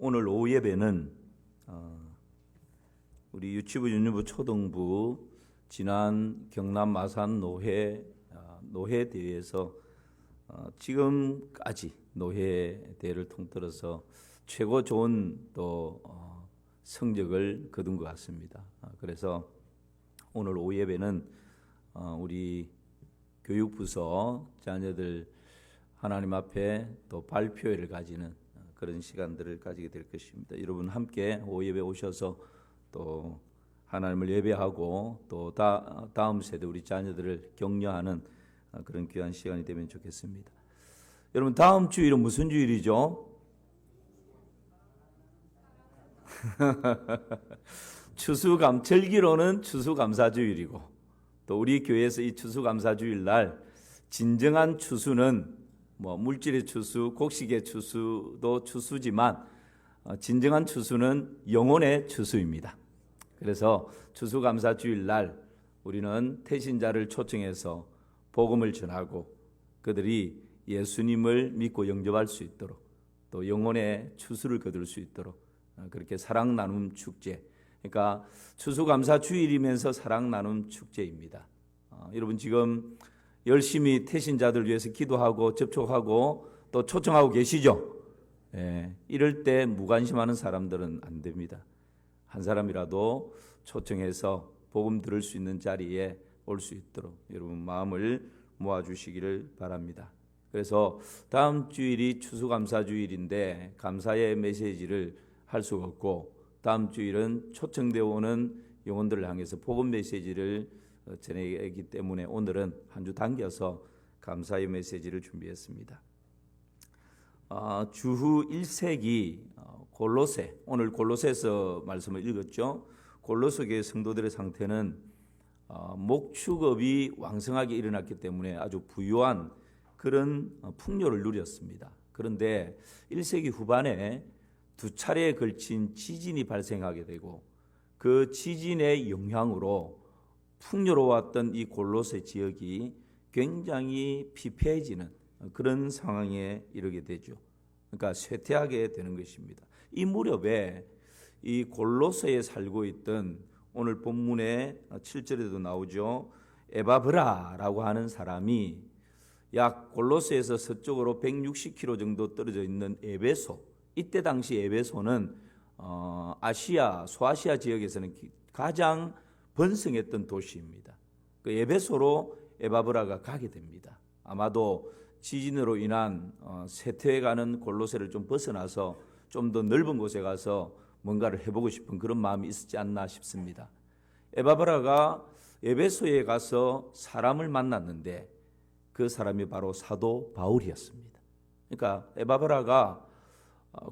오늘 오후 예배는 우리 유치부, 윤유부, 초등부 지난 경남 마산 노회 대회에서 지금까지 노회 대회를 통틀어서 최고 좋은 또 성적을 거둔 것 같습니다. 그래서 오늘 오후 예배는 우리 교육부서 자녀들 하나님 앞에 또 발표회를 가지는 그런 시간들을 가지게 될 것입니다. 여러분 함께 오후 예배 오셔서 또 하나님을 예배하고 또 다음 세대 우리 자녀들을 격려하는 그런 귀한 시간이 되면 좋겠습니다. 여러분 다음 주일은 무슨 주일이죠? 절기로는 추수감사주일이고 또 우리 교회에서 이 추수감사주일 날 진정한 추수는 물질의 추수, 곡식의 추수도 추수지만 진정한 추수는 영혼의 추수입니다. 그래서 추수감사주일 날 우리는 태신자를 초청해서 복음을 전하고 그들이 예수님을 믿고 영접할 수 있도록 또 영혼의 추수를 거둘 수 있도록 그렇게 사랑 나눔 축제, 그러니까 추수감사주일이면서 사랑 나눔 축제입니다. 여러분 지금 열심히 태신자들 위해서 기도하고 접촉하고 또 초청하고 계시죠? 이럴 때 무관심하는 사람들은 안 됩니다. 한 사람이라도 초청해서 복음 들을 수 있는 자리에 올 수 있도록 여러분 마음을 모아주시기를 바랍니다. 그래서 다음 주일이 추수감사주일인데 감사의 메시지를 할 수가 없고 다음 주일은 초청되어 오는 영혼들을 향해서 복음 메시지를 전하기 때문에 오늘은 한 주 당겨서 감사의 메시지를 준비했습니다. 주후 1세기 골로새, 오늘 골로새서 말씀을 읽었죠. 골로새 교회 성도들의 상태는 목축업이 왕성하게 일어났기 때문에 아주 부유한 그런 풍요를 누렸습니다. 그런데 1세기 후반에 두 차례에 걸친 지진이 발생하게 되고 그 지진의 영향으로 풍요로웠던 이 골로새 지역이 굉장히 피폐해지는 그런 상황에 이르게 되죠. 그러니까 쇠퇴하게 되는 것입니다. 이 무렵에 이 골로새에 살고 있던 오늘 본문의 7절에도 나오죠. 에바브라라고 하는 사람이 약 골로새에서 서쪽으로 160km 정도 떨어져 있는 에베소, 이때 당시 에베소는 소아시아 지역에서는 가장 번성했던 도시입니다. 그 에베소로 에바브라가 가게 됩니다. 아마도 지진으로 인한 쇠퇴해가는 골로새를 좀 벗어나서 좀 더 넓은 곳에 가서 뭔가를 해보고 싶은 그런 마음이 있었지 않나 싶습니다. 에바브라가 에베소에 가서 사람을 만났는데 그 사람이 바로 사도 바울이었습니다. 그러니까 에바브라가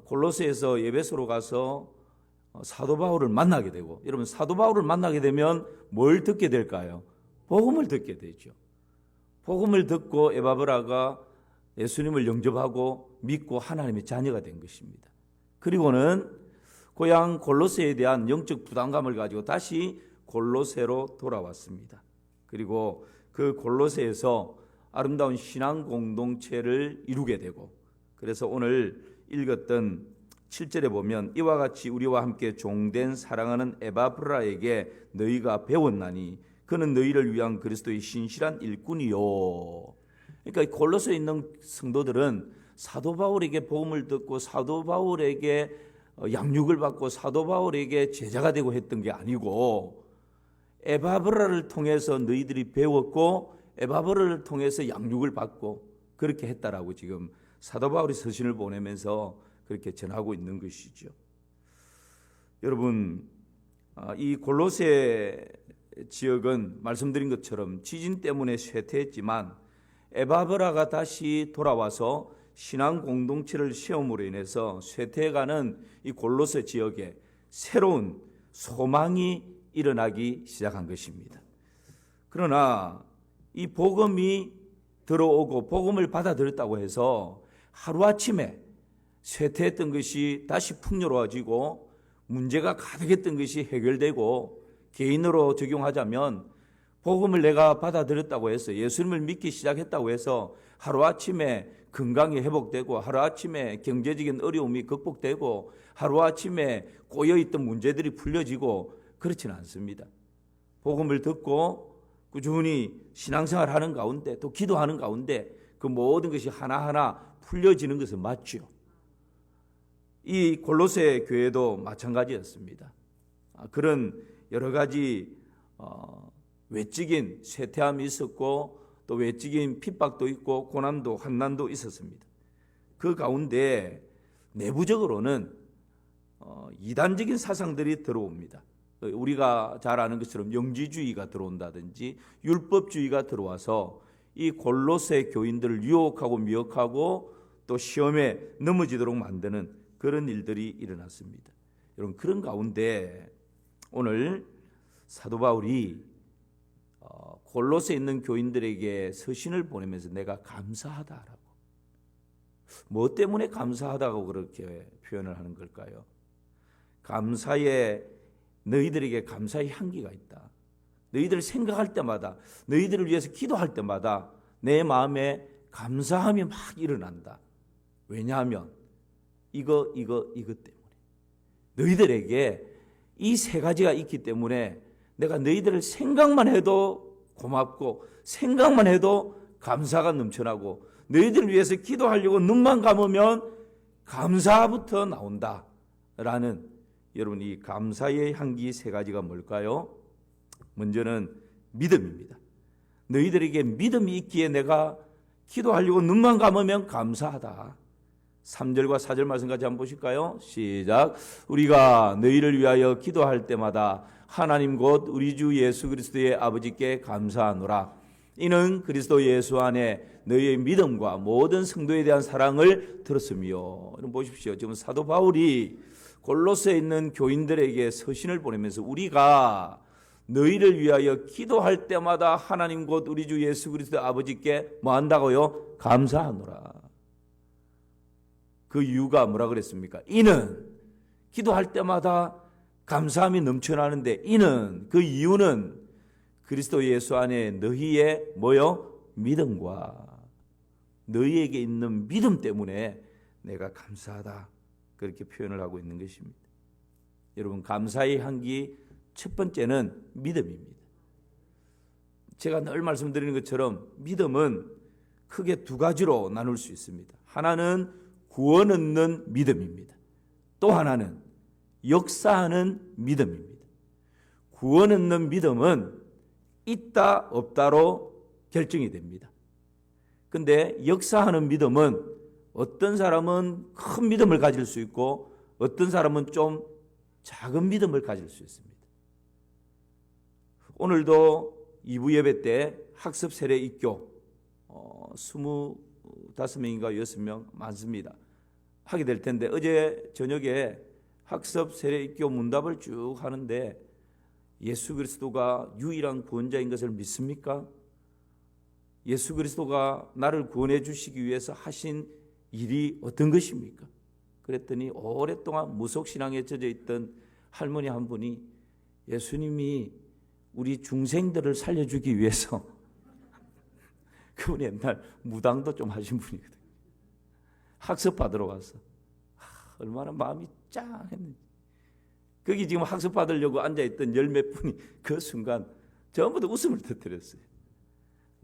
골로새에서 에베소로 가서 사도 바울을 만나게 되고, 여러분 사도 바울을 만나게 되면 뭘 듣게 될까요? 복음을 듣게 되죠. 복음을 듣고 에바브라가 예수님을 영접하고 믿고 하나님의 자녀가 된 것입니다. 그리고는 고향 골로새에 대한 영적 부담감을 가지고 다시 골로새로 돌아왔습니다. 그리고 그 골로새에서 아름다운 신앙 공동체를 이루게 되고, 그래서 오늘 읽었던 7절에 보면 이와 같이 우리와 함께 종된 사랑하는 에바브라에게 너희가 배웠나니 그는 너희를 위한 그리스도의 신실한 일꾼이요. 그러니까 골로새에 있는 성도들은 사도 바울에게 복음을 듣고 사도 바울에게 양육을 받고 사도 바울에게 제자가 되고 했던 게 아니고 에바브라를 통해서 너희들이 배웠고 에바브라를 통해서 양육을 받고 그렇게 했다라고 지금 사도 바울이 서신을 보내면서 그렇게 전하고 있는 것이죠. 여러분, 이 골로새 지역은 말씀드린 것처럼 지진 때문에 쇠퇴했지만 에바브라가 다시 돌아와서 신앙 공동체를 세움으로 인해서 쇠퇴해가는 이 골로새 지역에 새로운 소망이 일어나기 시작한 것입니다. 그러나 이 복음이 들어오고 복음을 받아들였다고 해서 하루아침에 쇠퇴했던 것이 다시 풍요로워지고 문제가 가득했던 것이 해결되고 개인으로 적용하자면 복음을 내가 받아들였다고 해서 예수님을 믿기 시작했다고 해서 하루아침에 건강이 회복되고 하루아침에 경제적인 어려움이 극복되고 하루아침에 꼬여있던 문제들이 풀려지고 그렇지는 않습니다. 복음을 듣고 꾸준히 신앙생활하는 가운데 또 기도하는 가운데 그 모든 것이 하나하나 풀려지는 것은 맞죠. 이 골로새 교회도 마찬가지였습니다. 그런 여러 가지 외적인 쇠퇴함이 있었고 또 외적인 핍박도 있고 고난도 환난도 있었습니다. 그 가운데 내부적으로는 이단적인 사상들이 들어옵니다. 우리가 잘 아는 것처럼 영지주의가 들어온다든지 율법주의가 들어와서 이 골로새 교인들을 유혹하고 미혹하고 또 시험에 넘어지도록 만드는 그런 일들이 일어났습니다. 여러분, 그런 가운데 오늘 사도 바울이 골로새에 있는 교인들에게 서신을 보내면서 내가 감사하다라고, 뭐 때문에 감사하다고 그렇게 표현을 하는 걸까요? 감사에 너희들에게 감사의 향기가 있다. 너희들을 생각할 때마다, 너희들을 위해서 기도할 때마다 내 마음에 감사함이 막 일어난다. 왜냐하면 이것 때문에 너희들에게 이 세 가지가 있기 때문에 내가 너희들을 생각만 해도 고맙고 생각만 해도 감사가 넘쳐나고 너희들을 위해서 기도하려고 눈만 감으면 감사부터 나온다라는, 여러분, 이 감사의 향기 세 가지가 뭘까요? 먼저는 믿음입니다. 너희들에게 믿음이 있기에 내가 기도하려고 눈만 감으면 감사하다. 3절과 4절 말씀 같이 한번 보실까요? 시작. 우리가 너희를 위하여 기도할 때마다 하나님 곧 우리 주 예수 그리스도의 아버지께 감사하노라. 이는 그리스도 예수 안에 너희의 믿음과 모든 성도에 대한 사랑을 들었으며. 여러분 보십시오. 지금 사도 바울이 골로새에 있는 교인들에게 서신을 보내면서 우리가 너희를 위하여 기도할 때마다 하나님 곧 우리 주 예수 그리스도 아버지께 뭐 한다고요? 감사하노라. 그 이유가 뭐라 그랬습니까? 이는, 기도할 때마다 감사함이 넘쳐나는데 이는, 그 이유는 그리스도 예수 안에 너희의 뭐요? 믿음과 너희에게 있는 믿음 때문에 내가 감사하다. 그렇게 표현을 하고 있는 것입니다. 여러분, 감사의 향기 첫 번째는 믿음입니다. 제가 늘 말씀드리는 것처럼 믿음은 크게 두 가지로 나눌 수 있습니다. 하나는 구원 얻는 믿음입니다. 또 하나는 역사하는 믿음입니다. 구원 얻는 믿음은 있다 없다로 결정이 됩니다. 근데 역사하는 믿음은 어떤 사람은 큰 믿음을 가질 수 있고 어떤 사람은 좀 작은 믿음을 가질 수 있습니다. 오늘도 2부 예배 때 학습 세례 입교 25명인가 6명 많습니다. 하게 될 텐데 어제 저녁에 학습 세례 입교 문답을 쭉 하는데 예수 그리스도가 유일한 구원자인 것을 믿습니까? 예수 그리스도가 나를 구원해 주시기 위해서 하신 일이 어떤 것입니까? 그랬더니 오랫동안 무속신앙에 젖어 있던 할머니 한 분이 예수님이 우리 중생들을 살려주기 위해서 그분이 옛날 무당도 좀 하신 분이거든요. 학습 받으러 갔어. 얼마나 마음이 짱했는지. 거기 지금 학습 받으려고 앉아있던 열 몇 분이 그 순간 전부 다 웃음을 터뜨렸어요.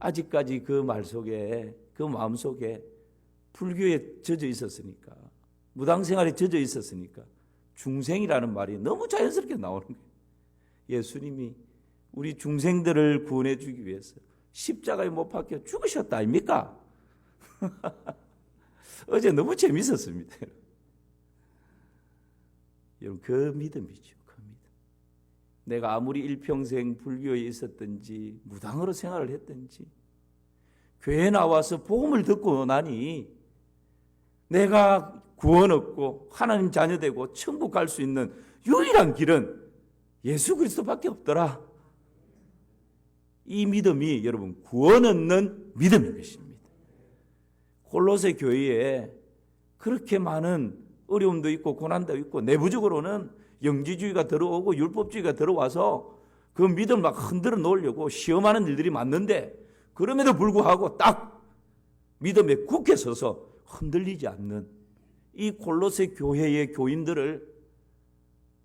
아직까지 그 말 속에, 그 마음 속에 불교에 젖어 있었으니까, 무당생활에 젖어 있었으니까 중생이라는 말이 너무 자연스럽게 나오는 거예요. 예수님이 우리 중생들을 구원해 주기 위해서 십자가에 못 박혀 죽으셨다 아닙니까? 어제 너무 재밌었습니다. 여러분, 그 믿음이죠. 그 믿음. 내가 아무리 일평생 불교에 있었든지 무당으로 생활을 했든지 교회에 나와서 복음을 듣고 나니 내가 구원 얻고 하나님 자녀 되고 천국 갈 수 있는 유일한 길은 예수 그리스도밖에 없더라. 이 믿음이 여러분 구원 얻는 믿음인 것입니다. 골로새 교회에 그렇게 많은 어려움도 있고 고난도 있고 내부적으로는 영지주의가 들어오고 율법주의가 들어와서 그 믿음을 막 흔들어 놓으려고 시험하는 일들이 많는데 그럼에도 불구하고 딱 믿음에 굳게 서서 흔들리지 않는 이 골로새 교회의 교인들을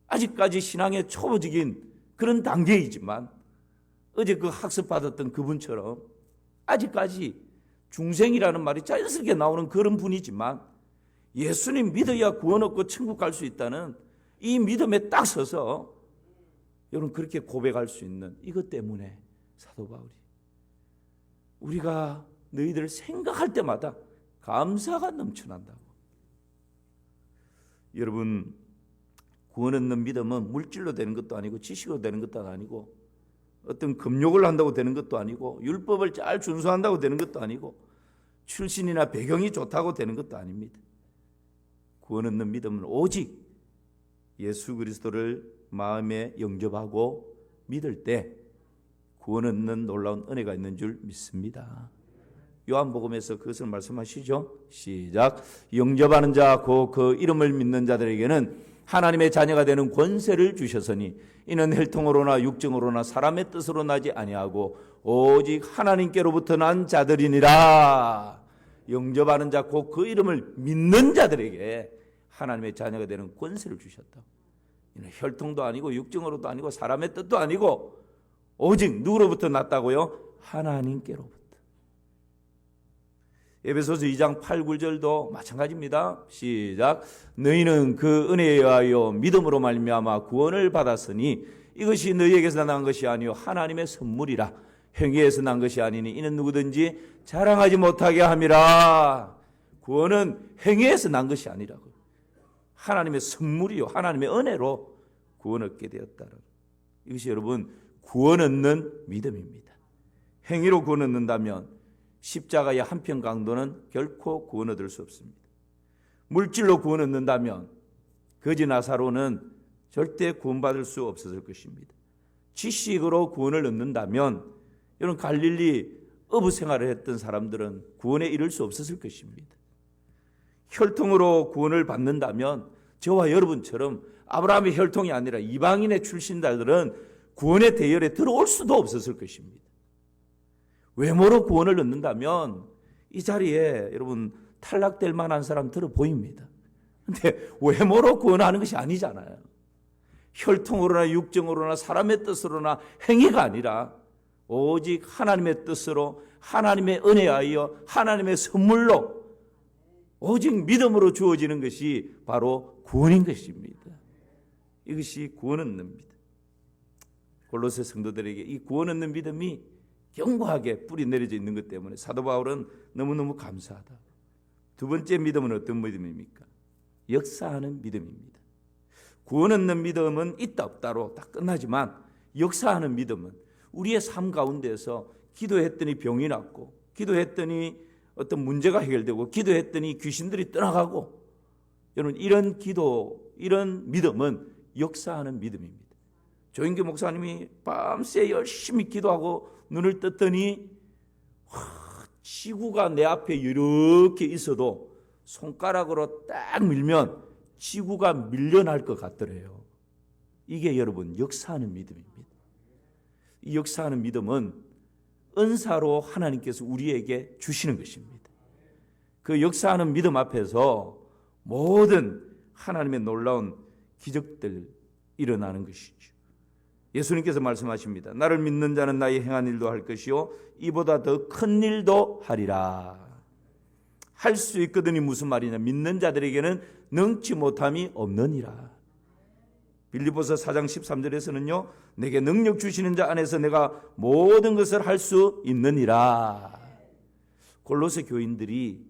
아직까지 신앙의 초보적인 그런 단계이지만 어제 그 학습받았던 그분처럼 아직까지 중생이라는 말이 자연스럽게 나오는 그런 분이지만 예수님 믿어야 구원 얻고 천국 갈 수 있다는 이 믿음에 딱 서서 여러분 그렇게 고백할 수 있는 이것 때문에 사도 바울이 우리가 너희들을 생각할 때마다 감사가 넘쳐난다고. 여러분 구원 얻는 믿음은 물질로 되는 것도 아니고 지식으로 되는 것도 아니고 어떤 금욕을 한다고 되는 것도 아니고 율법을 잘 준수한다고 되는 것도 아니고 출신이나 배경이 좋다고 되는 것도 아닙니다. 구원 얻는 믿음은 오직 예수 그리스도를 마음에 영접하고 믿을 때 구원 얻는 놀라운 은혜가 있는 줄 믿습니다. 요한복음에서 그것을 말씀하시죠. 시작. 영접하는 자 곧 그 이름을 믿는 자들에게는 하나님의 자녀가 되는 권세를 주셨으니 이는 혈통으로나 육정으로나 사람의 뜻으로 나지 아니하고 오직 하나님께로부터 난 자들이니라. 영접하는 자 곧 그 이름을 믿는 자들에게 하나님의 자녀가 되는 권세를 주셨다. 이는 혈통도 아니고 육정으로도 아니고 사람의 뜻도 아니고 오직 누구로부터 났다고요? 하나님께로부터. 에베소서 2장 8, 9절도 마찬가지입니다. 시작. 너희는 그 은혜에 의하여 믿음으로 말미암아 구원을 받았으니 이것이 너희에게서 난 것이 아니요 하나님의 선물이라. 행위에서 난 것이 아니니 이는 누구든지 자랑하지 못하게 함이라. 구원은 행위에서 난 것이 아니라고요. 하나님의 선물이요 하나님의 은혜로 구원 얻게 되었다는 이것이 여러분 구원 얻는 믿음입니다. 행위로 구원 얻는다면 십자가의 한편 강도는 결코 구원 얻을 수 없습니다. 물질로 구원 얻는다면 거지 나사로는 절대 구원받을 수 없었을 것입니다. 지식으로 구원을 얻는다면 이런 갈릴리 어부 생활을 했던 사람들은 구원에 이를 수 없었을 것입니다. 혈통으로 구원을 받는다면 저와 여러분처럼 아브라함의 혈통이 아니라 이방인의 출신자들은 구원의 대열에 들어올 수도 없었을 것입니다. 외모로 구원을 얻는다면 이 자리에 여러분 탈락될 만한 사람 들어 보입니다. 그런데 외모로 구원하는 것이 아니잖아요. 혈통으로나 육정으로나 사람의 뜻으로나 행위가 아니라 오직 하나님의 뜻으로 하나님의 은혜에 하여 하나님의 선물로 오직 믿음으로 주어지는 것이 바로 구원인 것입니다. 이것이 구원 얻는 믿음. 골로새 성도들에게 이 구원 얻는 믿음이 견고하게 뿌리 내려져 있는 것 때문에 사도 바울은 너무너무 감사하다. 두 번째 믿음은 어떤 믿음입니까? 역사하는 믿음입니다. 구원 얻는 믿음은 있다 없다로 다 끝나지만 역사하는 믿음은 우리의 삶 가운데서 기도했더니 병이 낫고 기도했더니 어떤 문제가 해결되고 기도했더니 귀신들이 떠나가고 여러분 이런 기도 이런 믿음은 역사하는 믿음입니다. 조인규 목사님이 밤새 열심히 기도하고 눈을 떴더니 지구가 내 앞에 이렇게 있어도 손가락으로 딱 밀면 지구가 밀려날 것 같더래요. 이게 여러분 역사하는 믿음입니다. 이 역사하는 믿음은 은사로 하나님께서 우리에게 주시는 것입니다. 그 역사하는 믿음 앞에서 모든 하나님의 놀라운 기적들 일어나는 것이죠. 예수님께서 말씀하십니다. 나를 믿는 자는 나의 행한 일도 할 것이요 이보다 더 큰 일도 하리라. 할 수 있거든이 무슨 말이냐. 믿는 자들에게는 능치 못함이 없느니라. 빌립보서 4장 13절에서는요. 내게 능력 주시는 자 안에서 내가 모든 것을 할 수 있느니라. 골로새 교인들이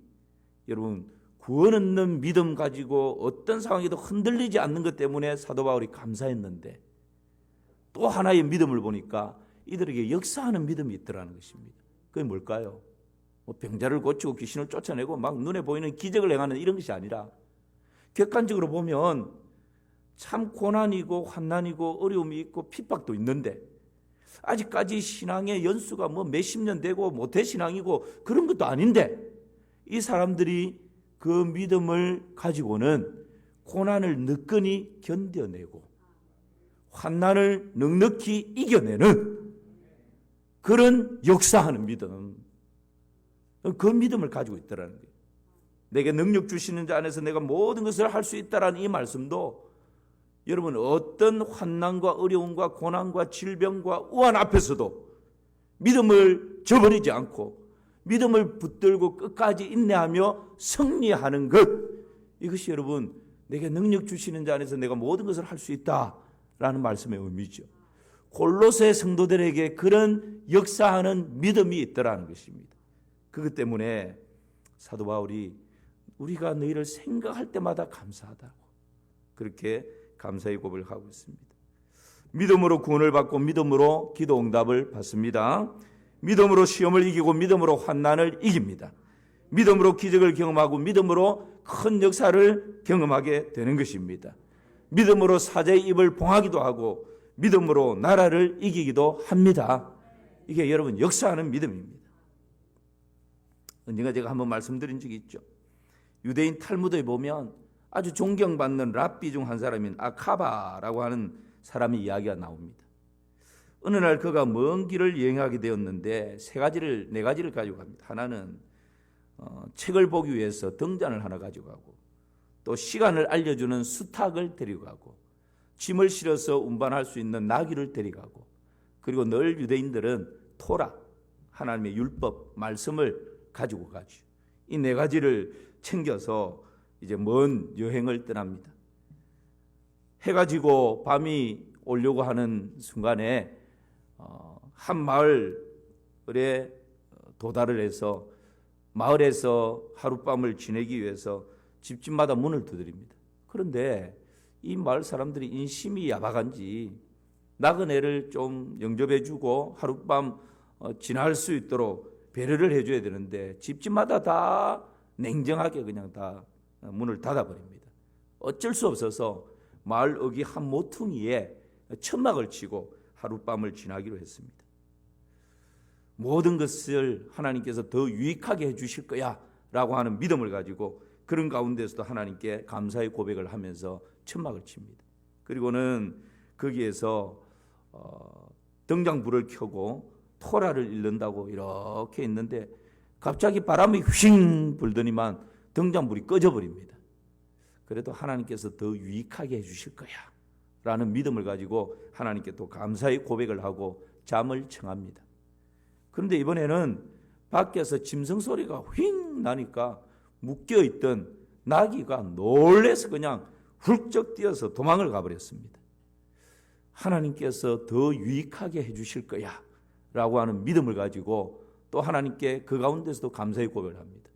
여러분 구원 얻는 믿음 가지고 어떤 상황에도 흔들리지 않는 것 때문에 사도 바울이 감사했는데 또 하나의 믿음을 보니까 이들에게 역사하는 믿음이 있더라는 것입니다. 그게 뭘까요? 뭐 병자를 고치고 귀신을 쫓아내고 막 눈에 보이는 기적을 행하는 이런 것이 아니라 객관적으로 보면 참 고난이고 환난이고 어려움이 있고 핍박도 있는데 아직까지 신앙의 연수가 뭐 몇십 년 되고 모태신앙이고 그런 것도 아닌데 이 사람들이 그 믿음을 가지고는 고난을 느긋히 견뎌내고 환난을 넉넉히 이겨내는 그런 역사하는 믿음. 그 믿음을 가지고 있다라는 거예요. 내게 능력 주시는 자 안에서 내가 모든 것을 할 수 있다라는 이 말씀도 여러분 어떤 환난과 어려움과 고난과 질병과 우한 앞에서도 믿음을 저버리지 않고 믿음을 붙들고 끝까지 인내하며 승리하는 것, 이것이 여러분 내게 능력 주시는 자 안에서 내가 모든 것을 할 수 있다라는 말씀의 의미죠. 골로새 성도들에게 그런 역사하는 믿음이 있더라는 것입니다. 그것 때문에 사도 바울이 우리가 너희를 생각할 때마다 감사하다고 그렇게 감사의 고백을 하고 있습니다. 믿음으로 구원을 받고 믿음으로 기도 응답을 받습니다. 믿음으로 시험을 이기고 믿음으로 환난을 이깁니다. 믿음으로 기적을 경험하고 믿음으로 큰 역사를 경험하게 되는 것입니다. 믿음으로 사자의 입을 봉하기도 하고 믿음으로 나라를 이기기도 합니다. 이게 여러분 역사하는 믿음입니다. 언젠가 제가 한번 말씀드린 적이 있죠. 유대인 탈무드에 보면 아주 존경받는 랍비 중 한 사람인 아카바라고 하는 사람의 이야기가 나옵니다. 어느 날 그가 먼 길을 여행하게 되었는데 네 가지를 가지고 갑니다. 하나는 책을 보기 위해서 등잔을 하나 가지고 가고, 또 시간을 알려주는 수탉을 데리고 가고, 짐을 실어서 운반할 수 있는 나귀를 데려가고, 그리고 늘 유대인들은 토라, 하나님의 율법, 말씀을 가지고 가죠. 이 네 가지를 챙겨서 이제 먼 여행을 떠납니다. 해가 지고 밤이 오려고 하는 순간에 한 마을에 도달을 해서 마을에서 하룻밤을 지내기 위해서 집집마다 문을 두드립니다. 그런데 이 마을 사람들이 인심이 야박한지 나그네를 좀 영접해주고 하룻밤 지날 수 있도록 배려를 해줘야 되는데 집집마다 다 냉정하게 그냥 다 문을 닫아버립니다. 어쩔 수 없어서 마을 어귀 한 모퉁이에 천막을 치고 하룻밤을 지나기로 했습니다. 모든 것을 하나님께서 더 유익하게 해주실 거야 라고 하는 믿음을 가지고 그런 가운데서도 하나님께 감사의 고백을 하면서 천막을 칩니다. 그리고는 거기에서 등장불을 켜고 토라를 읽는다고 이렇게 있는데 갑자기 바람이 휘잉 불더니만 등장불이 꺼져버립니다. 그래도 하나님께서 더 유익하게 해주실 거야 라는 믿음을 가지고 하나님께 또 감사의 고백을 하고 잠을 청합니다. 그런데 이번에는 밖에서 짐승 소리가 휙 나니까 묶여있던 나귀가 놀래서 그냥 훌쩍 뛰어서 도망을 가버렸습니다. 하나님께서 더 유익하게 해주실 거야 라고 하는 믿음을 가지고 또 하나님께 그 가운데서도 감사의 고백을 합니다.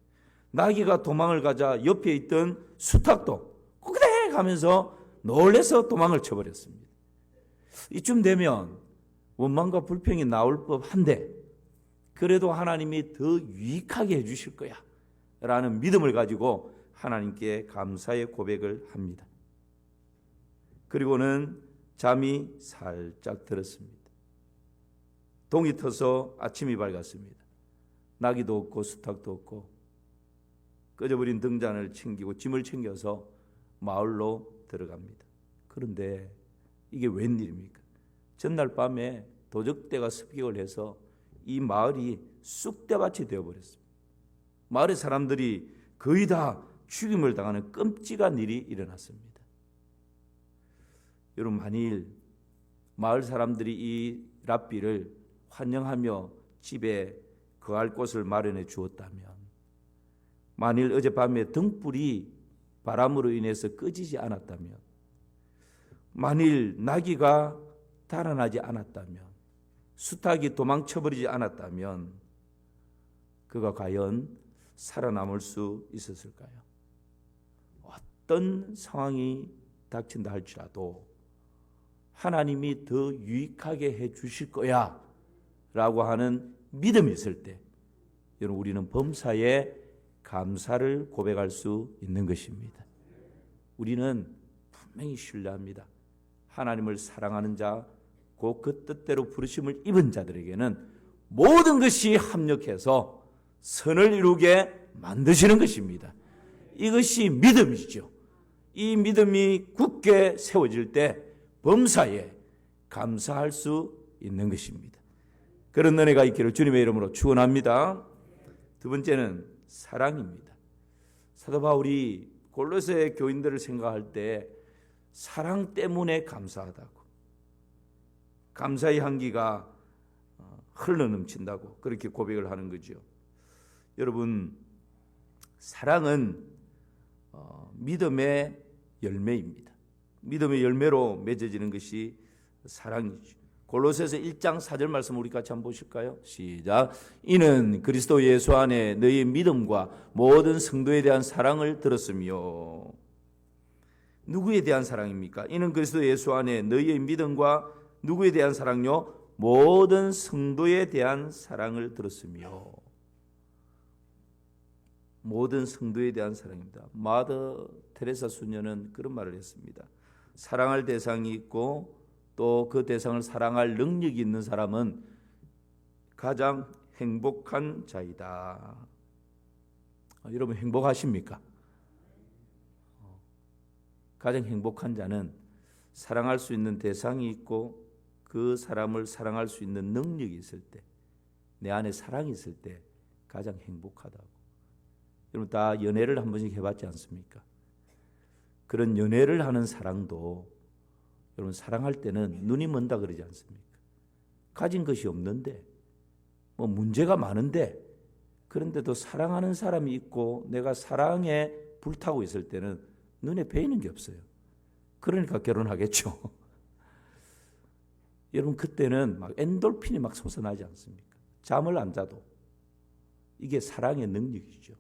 나귀가 도망을 가자 옆에 있던 수탉도 꾸그대 가면서 놀래서 도망을 쳐버렸습니다. 이쯤 되면 원망과 불평이 나올 법한데 그래도 하나님이 더 유익하게 해주실 거야 라는 믿음을 가지고 하나님께 감사의 고백을 합니다. 그리고는 잠이 살짝 들었습니다. 동이 터서 아침이 밝았습니다. 나귀도 없고 수탉도 없고 꺼져버린 등잔을 챙기고 짐을 챙겨서 마을로 들어갑니다. 그런데 이게 웬일입니까? 전날 밤에 도적대가 습격을 해서 이 마을이 쑥대밭이 되어버렸습니다. 마을의 사람들이 거의 다 죽임을 당하는 끔찍한 일이 일어났습니다. 여러분, 만일 마을 사람들이 이 랍비를 환영하며 집에 거할 곳을 마련해 주었다면, 만일 어젯밤에 등불이 바람으로 인해서 꺼지지 않았다면, 만일 나귀가 달아나지 않았다면, 수탉이 도망쳐버리지 않았다면 그가 과연 살아남을 수 있었을까요? 어떤 상황이 닥친다 할지라도 하나님이 더 유익하게 해 주실 거야 라고 하는 믿음이 있을 때 여러분, 우리는 범사에 감사를 고백할 수 있는 것입니다. 우리는 분명히 신뢰합니다. 하나님을 사랑하는 자, 곧 그 뜻대로 부르심을 입은 자들에게는 모든 것이 합력해서 선을 이루게 만드시는 것입니다. 이것이 믿음이죠. 이 믿음이 굳게 세워질 때 범사에 감사할 수 있는 것입니다. 그런 은혜가 있기를 주님의 이름으로 축원합니다. 두 번째는 사랑입니다. 사도 바울이 골로새 교인들을 생각할 때 사랑 때문에 감사하다고, 감사의 향기가 흘러넘친다고 그렇게 고백을 하는 거죠. 여러분, 사랑은 믿음의 열매입니다. 믿음의 열매로 맺어지는 것이 사랑이죠. 골로새서 1장 4절 말씀 우리 같이 한번 보실까요? 시작. 이는 그리스도 예수 안에 너희의 믿음과 모든 성도에 대한 사랑을 들었으며. 누구에 대한 사랑입니까? 이는 그리스도 예수 안에 너희의 믿음과 누구에 대한 사랑요? 모든 성도에 대한 사랑을 들었으며. 모든 성도에 대한 사랑입니다. 마더 테레사 수녀는 그런 말을 했습니다. 사랑할 대상이 있고 또 그 대상을 사랑할 능력이 있는 사람은 가장 행복한 자이다. 여러분 행복하십니까? 가장 행복한 자는 사랑할 수 있는 대상이 있고 그 사람을 사랑할 수 있는 능력이 있을 때, 내 안에 사랑이 있을 때 가장 행복하다고. 여러분 다 연애를 한 번씩 해봤지 않습니까? 그런 연애를 하는 사랑도 여러분 사랑할 때는 눈이 먼다 그러지 않습니까? 가진 것이 없는데 뭐 문제가 많은데 그런데도 사랑하는 사람이 있고 내가 사랑에 불타고 있을 때는 눈에 베이는 게 없어요. 그러니까 결혼하겠죠. 여러분 그때는 막 엔돌핀이 막 솟아나지 않습니까? 잠을 안 자도. 이게 사랑의 능력이죠.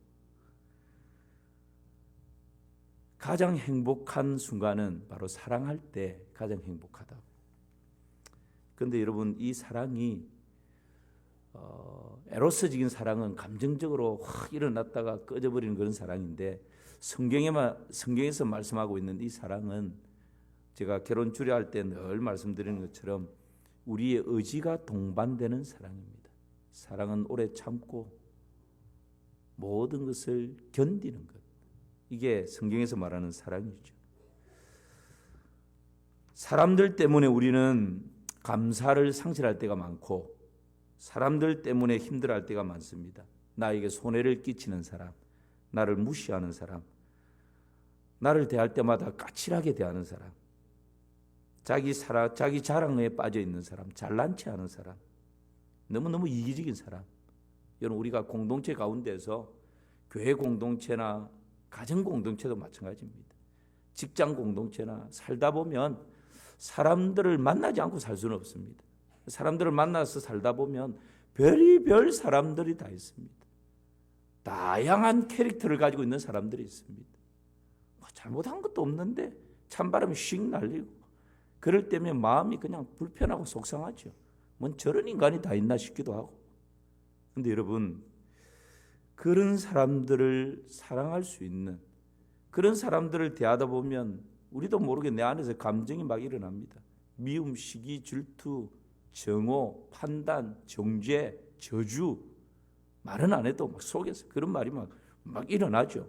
가장 행복한 순간은 바로 사랑할 때 가장 행복하다고. 그런데 여러분 이 사랑이 에로스적인 사랑은 감정적으로 확 일어났다가 꺼져버리는 그런 사랑인데 성경에서 말씀하고 있는 이 사랑은 제가 결혼 주례할 때 늘 말씀드리는 것처럼 우리의 의지가 동반되는 사랑입니다. 사랑은 오래 참고 모든 것을 견디는 것. 이게 성경에서 말하는 사랑이죠. 사람들 때문에 우리는 감사를 상실할 때가 많고 사람들 때문에 힘들어할 때가 많습니다. 나에게 손해를 끼치는 사람, 나를 무시하는 사람, 나를 대할 때마다 까칠하게 대하는 사람, 자기 자랑에 빠져 있는 사람, 잘난 체 하는 사람, 너무너무 이기적인 사람. 여러분 우리가 공동체 가운데서 교회 공동체나 가정 공동체도 마찬가지입니다. 직장 공동체나 살다 보면 사람들을 만나지 않고 살 수는 없습니다. 사람들을 만나서 살다 보면 별의별 사람들이 다 있습니다. 다양한 캐릭터를 가지고 있는 사람들이 있습니다. 잘못한 것도 없는데 찬바람이 씩 날리고 그럴 때면 마음이 그냥 불편하고 속상하죠. 뭔 저런 인간이 다 있나 싶기도 하고. 그런데 여러분 그런 사람들을 사랑할 수 있는 그런 사람들을 대하다 보면 우리도 모르게 내 안에서 감정이 막 일어납니다. 미움, 시기, 질투, 정오, 판단, 정죄, 저주 말은 안 해도 막 속에서 그런 말이 막 일어나죠.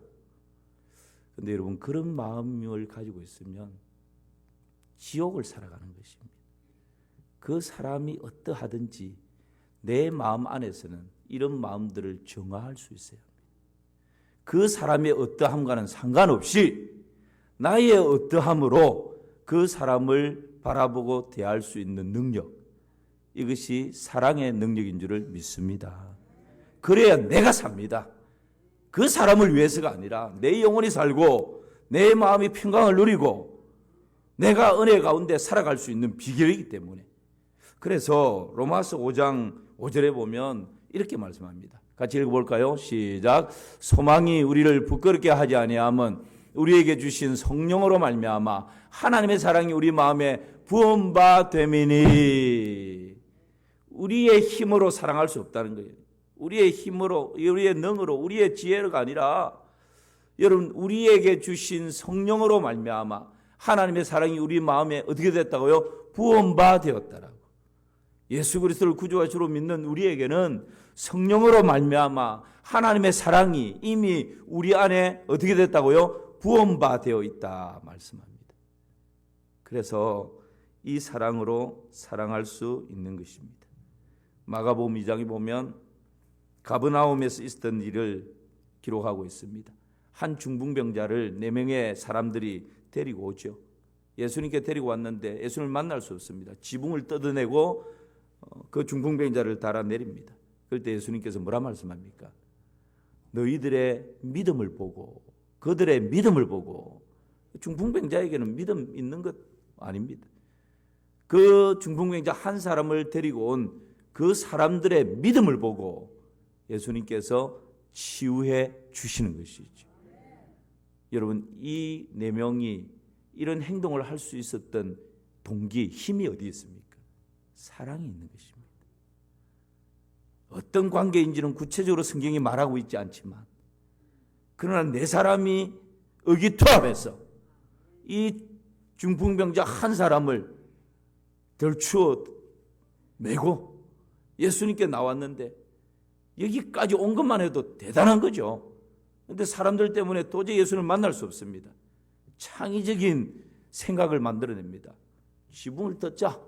그런데 여러분 그런 마음을 가지고 있으면 지옥을 살아가는 것입니다. 그 사람이 어떠하든지 내 마음 안에서는 이런 마음들을 정화할 수 있어야 합니다. 그 사람의 어떠함과는 상관없이 나의 어떠함으로 그 사람을 바라보고 대할 수 있는 능력, 이것이 사랑의 능력인 줄을 믿습니다. 그래야 내가 삽니다. 그 사람을 위해서가 아니라 내 영혼이 살고 내 마음이 평강을 누리고 내가 은혜 가운데 살아갈 수 있는 비결이기 때문에. 그래서 로마서 5장 5절에 보면 이렇게 말씀합니다. 같이 읽어볼까요? 시작. 소망이 우리를 부끄럽게 하지 아니함은 우리에게 주신 성령으로 말미암아 하나님의 사랑이 우리 마음에 부은 바 됨이니. 우리의 힘으로 사랑할 수 없다는 거예요. 우리의 힘으로, 우리의 능으로, 우리의 지혜가 아니라 여러분 우리에게 주신 성령으로 말미암아 하나님의 사랑이 우리 마음에 어떻게 됐다고요? 부은 바 되었다라고. 예수 그리스도를 구주와 주로 믿는 우리에게는 성령으로 말미암아 하나님의 사랑이 이미 우리 안에 어떻게 됐다고요? 부은 바 되어 있다 말씀합니다. 그래서 이 사랑으로 사랑할 수 있는 것입니다. 마가복음 2장에 보면 가버나움에서 있었던 일을 기록하고 있습니다. 한 중풍병자를 4명의 사람들이 데리고 오죠. 예수님께 데리고 왔는데 예수님을 만날 수 없습니다. 지붕을 뜯어내고 그 중풍병자를 달아내립니다. 그럴 때 예수님께서 뭐라 말씀합니까? 너희들의 믿음을 보고, 그들의 믿음을 보고. 중풍병자에게는 믿음 있는 것 아닙니다. 그 중풍병자 한 사람을 데리고 온 그 사람들의 믿음을 보고 예수님께서 치유해 주시는 것이죠. 여러분, 이 4명이 이런 행동을 할 수 있었던 동기, 힘이 어디 있습니까? 사랑이 있는 것입니다. 어떤 관계인지는 구체적으로 성경이 말하고 있지 않지만, 그러나 4사람이 의기투합해서 이 중풍병자 한 사람을 들추어 메고 예수님께 나왔는데, 여기까지 온 것만 해도 대단한 거죠. 그런데 사람들 때문에 도저히 예수님을 만날 수 없습니다. 창의적인 생각을 만들어냅니다. 지붕을 뜯자.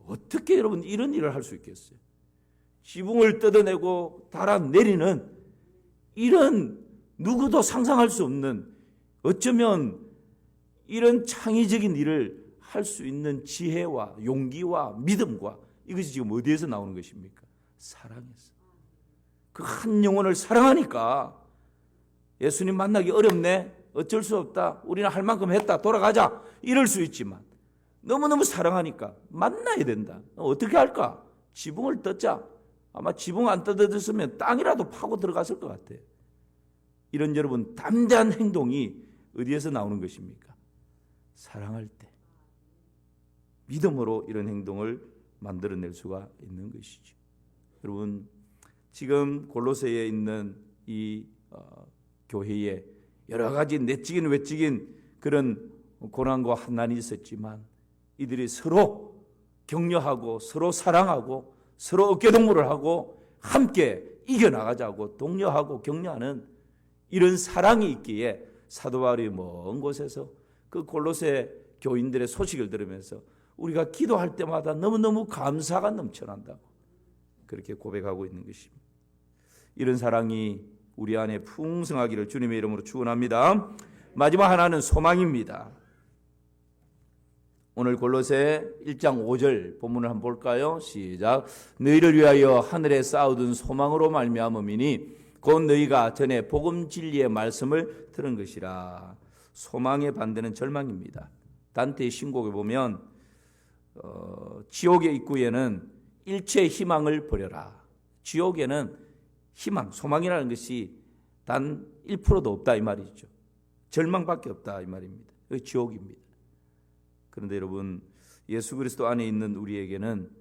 어떻게 여러분 이런 일을 할 수 있겠어요? 지붕을 뜯어내고 달아내리는 이런 누구도 상상할 수 없는, 어쩌면 이런 창의적인 일을 할 수 있는 지혜와 용기와 믿음과, 이것이 지금 어디에서 나오는 것입니까? 사랑에서. 그 한 영혼을 사랑하니까 예수님 만나기 어렵네, 어쩔 수 없다, 우리는 할 만큼 했다, 돌아가자, 이럴 수 있지만 너무너무 사랑하니까 만나야 된다. 어떻게 할까? 지붕을 뜯자. 아마 지붕 안 뜯어졌으면 땅이라도 파고 들어갔을 것 같아요. 이런 여러분 담대한 행동이 어디에서 나오는 것입니까? 사랑할 때, 믿음으로 이런 행동을 만들어낼 수가 있는 것이죠. 여러분, 지금 골로새에 있는 이 교회에 여러 가지 내적인 외적인 그런 고난과 환난이 있었지만, 이들이 서로 격려하고 서로 사랑하고 서로 어깨동무를 하고 함께 이겨나가자고 독려하고 격려하는 이런 사랑이 있기에 사도 바울이 먼 곳에서 그 골로새 교인들의 소식을 들으면서 우리가 기도할 때마다 너무너무 감사가 넘쳐난다고 그렇게 고백하고 있는 것입니다. 이런 사랑이 우리 안에 풍성하기를 주님의 이름으로 축원합니다. 마지막 하나는 소망입니다. 오늘 골로새 1장 5절 본문을 한번 볼까요? 시작. 너희를 위하여 하늘에 쌓아둔 소망으로 말미암음이니 곧 너희가 전에 복음 진리의 말씀을 들은 것이라. 소망의 반대는 절망입니다. 단테의 신곡에 보면 지옥의 입구에는 일체 희망을 버려라. 지옥에는 희망, 소망이라는 것이 단 1%도 없다 이 말이죠. 절망밖에 없다 이 말입니다. 그게 지옥입니다. 그런데 여러분, 예수 그리스도 안에 있는 우리에게는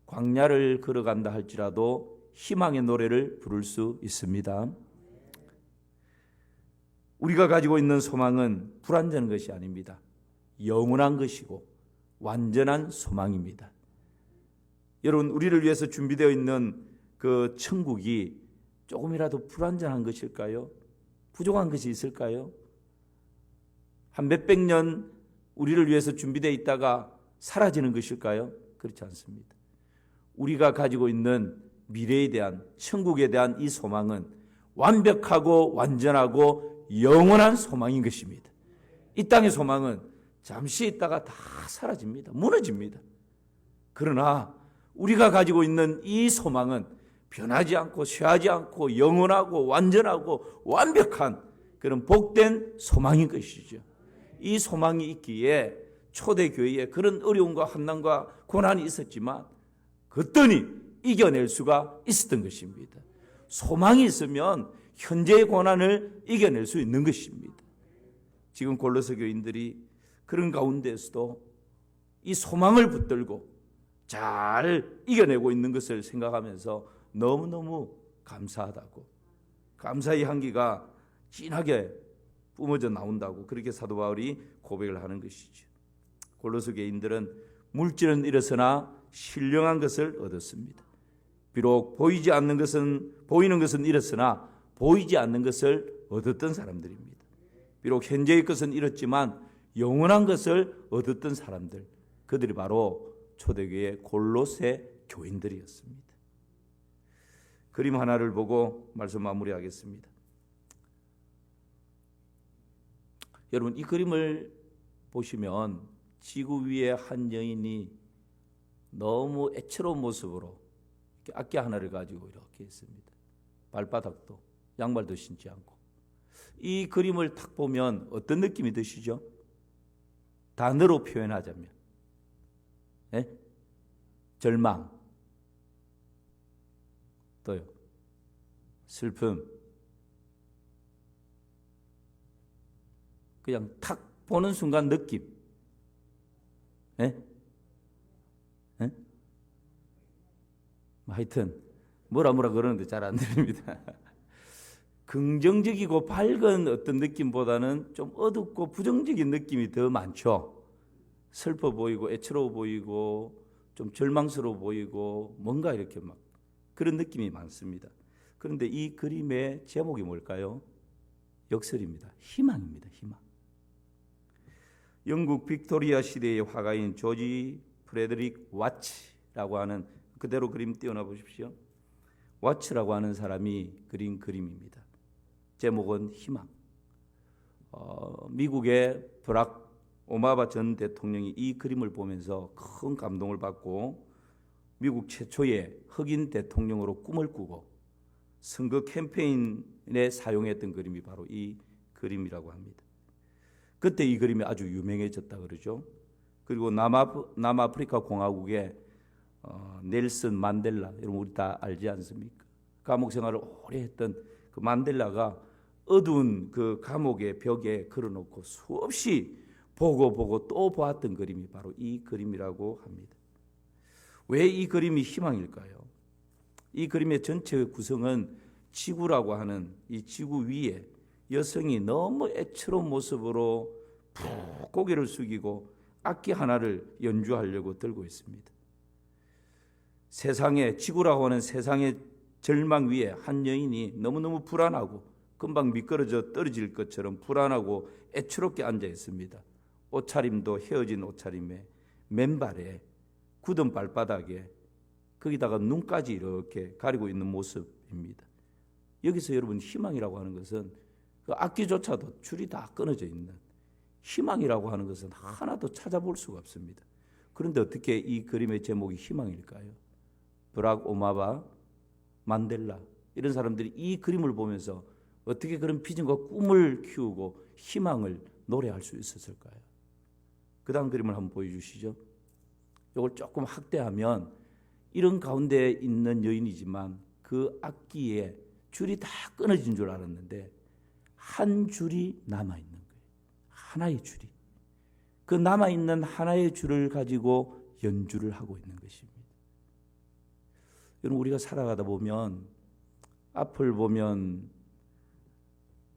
광야를 걸어간다 할지라도 희망의 노래를 부를 수 있습니다. 우리가 가지고 있는 소망은 불완전한 것이 아닙니다. 영원한 것이고 완전한 소망입니다. 여러분, 우리를 위해서 준비되어 있는 그 천국이 조금이라도 불완전한 것일까요? 부족한 것이 있을까요? 한 몇백 년 우리를 위해서 준비되어 있다가 사라지는 것일까요? 그렇지 않습니다. 우리가 가지고 있는 미래에 대한, 천국에 대한 이 소망은 완벽하고 완전하고 영원한 소망인 것입니다. 이 땅의 소망은 잠시 있다가 다 사라집니다. 무너집니다. 그러나 우리가 가지고 있는 이 소망은 변하지 않고 쇠하지 않고 영원하고 완전하고 완벽한 그런 복된 소망인 것이죠. 이 소망이 있기에 초대교회에 그런 어려움과 환난과 고난이 있었지만 그랬더니 이겨낼 수가 있었던 것입니다. 소망이 있으면 현재의 고난을 이겨낼 수 있는 것입니다. 지금 골로새 교인들이 그런 가운데서도 이 소망을 붙들고 잘 이겨내고 있는 것을 생각하면서 너무너무 감사하다고, 감사의 향기가 진하게 뿜어져 나온다고 그렇게 사도 바울이 고백을 하는 것이죠. 골로새 교인들은 물질은 잃었으나 신령한 것을 얻었습니다. 비록 보이는 것은 잃었으나 보이지 않는 것을 얻었던 사람들입니다. 비록 현재의 것은 잃었지만 영원한 것을 얻었던 사람들, 그들이 바로 초대교회 골로새 교인들이었습니다. 그림 하나를 보고 말씀 마무리하겠습니다. 여러분, 이 그림을 보시면 지구 위에 한 여인이 너무 애처로운 모습으로 이렇게 악기 하나를 가지고 이렇게 있습니다. 발바닥도 양말도 신지 않고. 이 그림을 딱 보면 어떤 느낌이 드시죠? 단어로 표현하자면 절망, 또요 슬픔. 그냥 탁 보는 순간 느낌. 하여튼 뭐라 그러는데 잘 안 들립니다. 긍정적이고 밝은 어떤 느낌보다는 좀 어둡고 부정적인 느낌이 더 많죠. 슬퍼 보이고 애처로워 보이고 좀 절망스러워 보이고 뭔가 이렇게 막 그런 느낌이 많습니다. 그런데 이 그림의 제목이 뭘까요? 역설입니다. 희망입니다. 희망. 영국 빅토리아 시대의 화가인 조지 프레드릭 와츠라고 하는, 그대로 그림 띄워놔 보십시오. 와츠라고 하는 사람이 그린 그림입니다. 제목은 희망. 미국의 버락 오바마 전 대통령이 이 그림을 보면서 큰 감동을 받고 미국 최초의 흑인 대통령으로 꿈을 꾸고 선거 캠페인에 사용했던 그림이 바로 이 그림이라고 합니다. 그때 이 그림이 아주 유명해졌다 그러죠. 그리고 남아프리카 공화국의 넬슨 만델라, 여러분 우리 다 알지 않습니까? 감옥 생활을 오래 했던 그 만델라가 어두운 그 감옥의 벽에 걸어놓고 수없이 보고 또 보았던 그림이 바로 이 그림이라고 합니다. 왜 이 그림이 희망일까요? 이 그림의 전체 구성은 지구라고 하는 이 지구 위에 여성이 너무 애처로운 모습으로 푹 고개를 숙이고 악기 하나를 연주하려고 들고 있습니다. 세상에, 지구라고 하는 세상의 절망 위에 한 여인이 너무너무 불안하고 금방 미끄러져 떨어질 것처럼 불안하고 애처롭게 앉아 있습니다. 옷차림도 헤어진 옷차림에 맨발에 굳은 발바닥에 거기다가 눈까지 이렇게 가리고 있는 모습입니다. 여기서 여러분 희망이라고 하는 것은 그 악기조차도 줄이 다 끊어져 있는 희망이라고 하는 것은 하나도 찾아볼 수가 없습니다. 그런데 어떻게 이 그림의 제목이 희망일까요? 버락 오바마, 만델라 이런 사람들이 이 그림을 보면서 어떻게 그런 비전과 꿈을 키우고 희망을 노래할 수 있었을까요? 그 다음 그림을 한번 보여주시죠. 이걸 조금 확대하면 이런 가운데 있는 여인이지만 그 악기에 줄이 다 끊어진 줄 알았는데 한 줄이 남아있는 거예요. 하나의 줄이. 그 남아있는 하나의 줄을 가지고 연주를 하고 있는 것입니다. 여러분 우리가 살아가다 보면 앞을 보면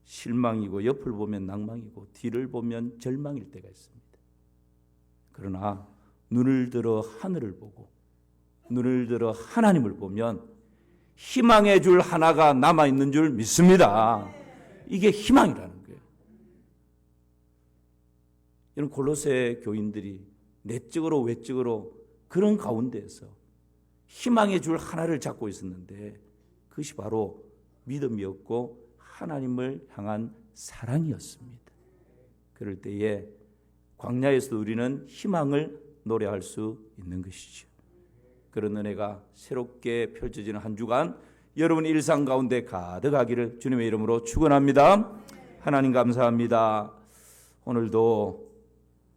실망이고 옆을 보면 낭망이고 뒤를 보면 절망일 때가 있습니다. 그러나 눈을 들어 하늘을 보고 눈을 들어 하나님을 보면 희망의 줄 하나가 남아있는 줄 믿습니다. 이게 희망이라는 거예요. 이런 골로새 교인들이 내적으로 외적으로 그런 가운데에서 희망의 줄 하나를 잡고 있었는데 그것이 바로 믿음이었고 하나님을 향한 사랑이었습니다. 그럴 때에 광야에서 우리는 희망을 노래할 수 있는 것이죠. 그런 은혜가 새롭게 펼쳐지는 한 주간 여러분 일상 가운데 가득하기를 주님의 이름으로 축원합니다. 하나님 감사합니다. 오늘도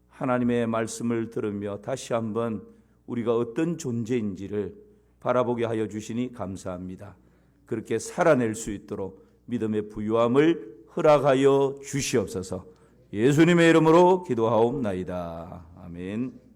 하나님의 말씀을 들으며 다시 한번 우리가 어떤 존재인지를 바라보게 하여 주시니 감사합니다. 그렇게 살아낼 수 있도록 믿음의 부유함을 허락하여 주시옵소서. 예수님의 이름으로 기도하옵나이다. 아멘.